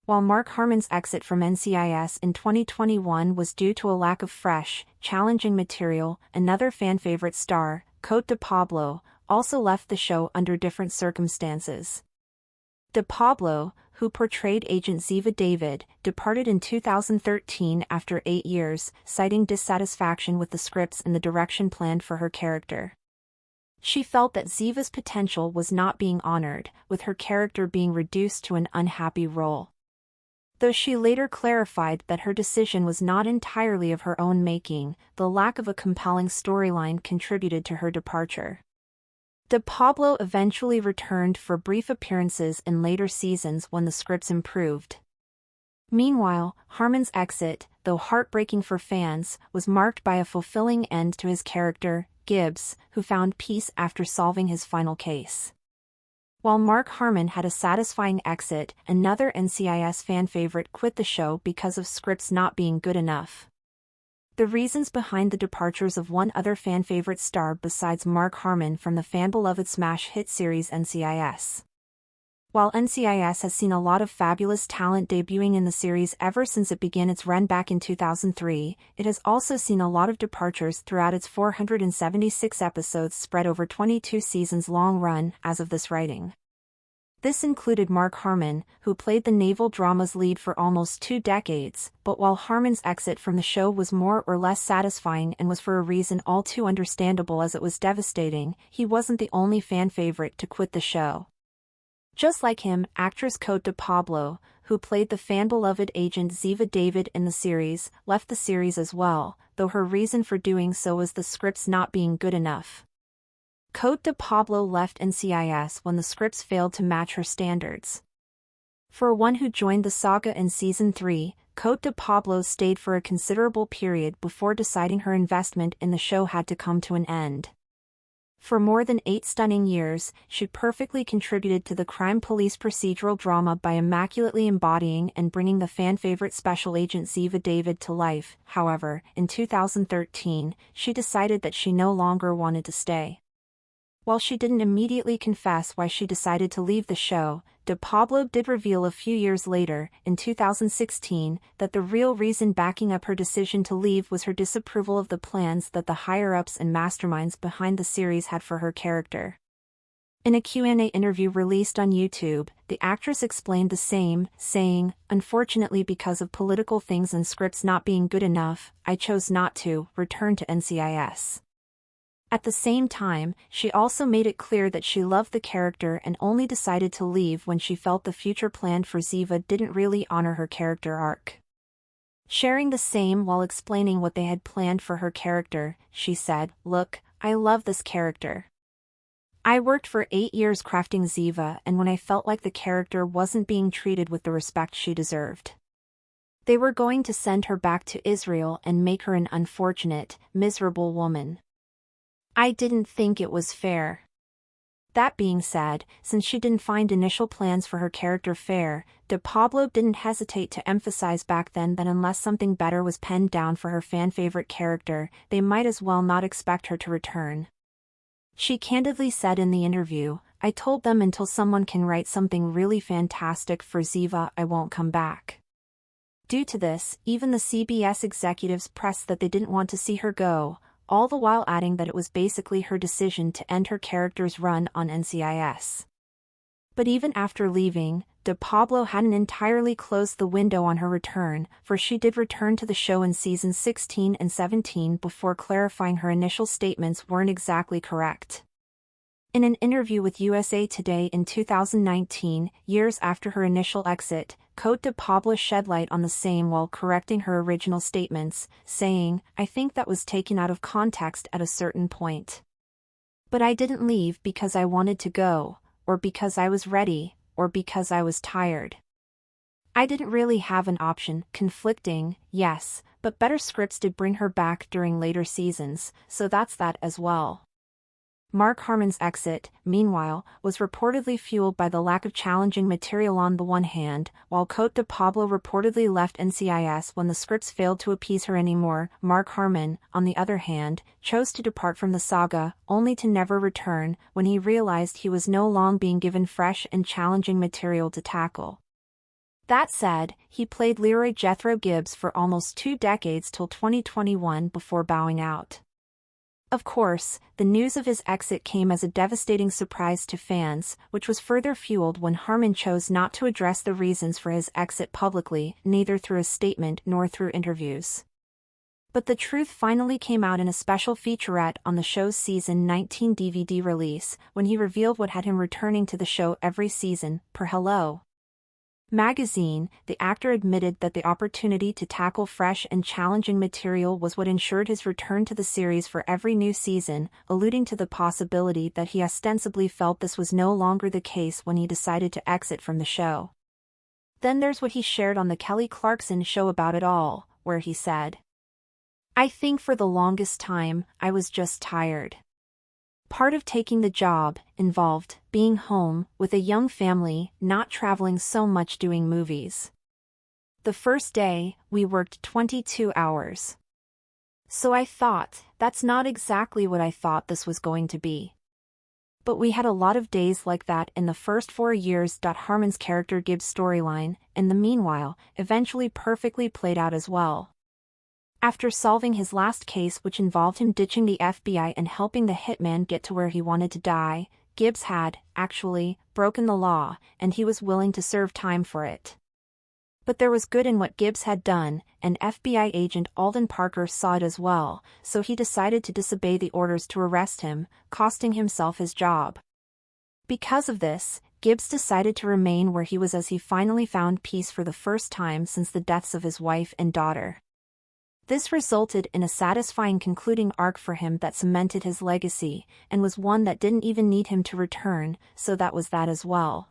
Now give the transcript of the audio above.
While Mark Harmon's exit from NCIS in 2021 was due to a lack of fresh, challenging material, another fan-favorite star, Cote de Pablo, also left the show under different circumstances. De Pablo, who portrayed Agent Ziva David, departed in 2013 after 8 years, citing dissatisfaction with the scripts and the direction planned for her character. She felt that Ziva's potential was not being honored, with her character being reduced to an unhappy role. Though she later clarified that her decision was not entirely of her own making, the lack of a compelling storyline contributed to her departure. De Pablo eventually returned for brief appearances in later seasons when the scripts improved. Meanwhile, Harmon's exit, though heartbreaking for fans, was marked by a fulfilling end to his character, Gibbs, who found peace after solving his final case. While Mark Harmon had a satisfying exit, another NCIS fan favorite quit the show because of scripts not being good enough. The reasons behind the departures of one other fan favorite star besides Mark Harmon from the fan-beloved smash hit series NCIS. While NCIS has seen a lot of fabulous talent debuting in the series ever since it began its run back in 2003, it has also seen a lot of departures throughout its 476 episodes spread over 22 seasons long run as of this writing. This included Mark Harmon, who played the naval drama's lead for almost 2 decades, but while Harmon's exit from the show was more or less satisfying and was for a reason all too understandable as it was devastating, he wasn't the only fan favorite to quit the show. Just like him, actress Cote de Pablo, who played the fan-beloved agent Ziva David in the series, left the series as well, though her reason for doing so was the scripts not being good enough. Cote de Pablo left NCIS when the scripts failed to match her standards. For one who joined the saga in Season 3, Cote de Pablo stayed for a considerable period before deciding her investment in the show had to come to an end. For more than 8 stunning years, she perfectly contributed to the crime police procedural drama by immaculately embodying and bringing the fan-favorite special agent Ziva David to life. However, in 2013, she decided that she no longer wanted to stay. While she didn't immediately confess why she decided to leave the show, De Pablo did reveal a few years later, in 2016, that the real reason backing up her decision to leave was her disapproval of the plans that the higher-ups and masterminds behind the series had for her character. In a Q&A interview released on YouTube, the actress explained the same, saying, "Unfortunately, because of political things and scripts not being good enough, I chose not to return to NCIS." At the same time, she also made it clear that she loved the character and only decided to leave when she felt the future planned for Ziva didn't really honor her character arc. Sharing the same while explaining what they had planned for her character, she said, "Look, I love this character. I worked for 8 years crafting Ziva, and when I felt like the character wasn't being treated with the respect she deserved, they were going to send her back to Israel and make her an unfortunate, miserable woman. I didn't think it was fair." That being said, since she didn't find initial plans for her character fair, De Pablo didn't hesitate to emphasize back then that unless something better was penned down for her fan-favorite character, they might as well not expect her to return. She candidly said in the interview, "I told them until someone can write something really fantastic for Ziva, I won't come back." Due to this, even the CBS executives pressed that they didn't want to see her go, all the while adding that it was basically her decision to end her character's run on NCIS. But even after leaving, De Pablo hadn't entirely closed the window on her return, for she did return to the show in seasons 16 and 17 before clarifying her initial statements weren't exactly correct. In an interview with USA Today in 2019, years after her initial exit, Cote de Pablo shed light on the same while correcting her original statements, saying, "I think that was taken out of context at a certain point. But I didn't leave because I wanted to go, or because I was ready, or because I was tired. I didn't really have an option." Conflicting, yes, but better scripts did bring her back during later seasons, so that's that as well. Mark Harmon's exit, meanwhile, was reportedly fueled by the lack of challenging material on the one hand, while Cote de Pablo reportedly left NCIS when the scripts failed to appease her anymore. Mark Harmon, on the other hand, chose to depart from the saga, only to never return, when he realized he was no longer being given fresh and challenging material to tackle. That said, he played Leroy Jethro Gibbs for almost 2 decades till 2021 before bowing out. Of course, the news of his exit came as a devastating surprise to fans, which was further fueled when Harmon chose not to address the reasons for his exit publicly, neither through a statement nor through interviews. But the truth finally came out in a special featurette on the show's season 19 DVD release, when he revealed what had him returning to the show every season, per Hello Magazine. The actor admitted that the opportunity to tackle fresh and challenging material was what ensured his return to the series for every new season, alluding to the possibility that he ostensibly felt this was no longer the case when he decided to exit from the show. Then there's what he shared on the Kelly Clarkson Show about it all, where he said, "I think for the longest time, I was just tired. Part of taking the job involved being home with a young family, not traveling so much doing movies. The first day, we worked 22 hours. So I thought, that's not exactly what I thought this was going to be. But we had a lot of days like that in the first 4 years." Harmon's character Gibbs' storyline, in the meanwhile, eventually perfectly played out as well. After solving his last case, which involved him ditching the FBI and helping the hitman get to where he wanted to die, Gibbs had, actually, broken the law, and he was willing to serve time for it. But there was good in what Gibbs had done, and FBI agent Alden Parker saw it as well, so he decided to disobey the orders to arrest him, costing himself his job. Because of this, Gibbs decided to remain where he was as he finally found peace for the first time since the deaths of his wife and daughter. This resulted in a satisfying concluding arc for him that cemented his legacy, and was one that didn't even need him to return, so that was that as well.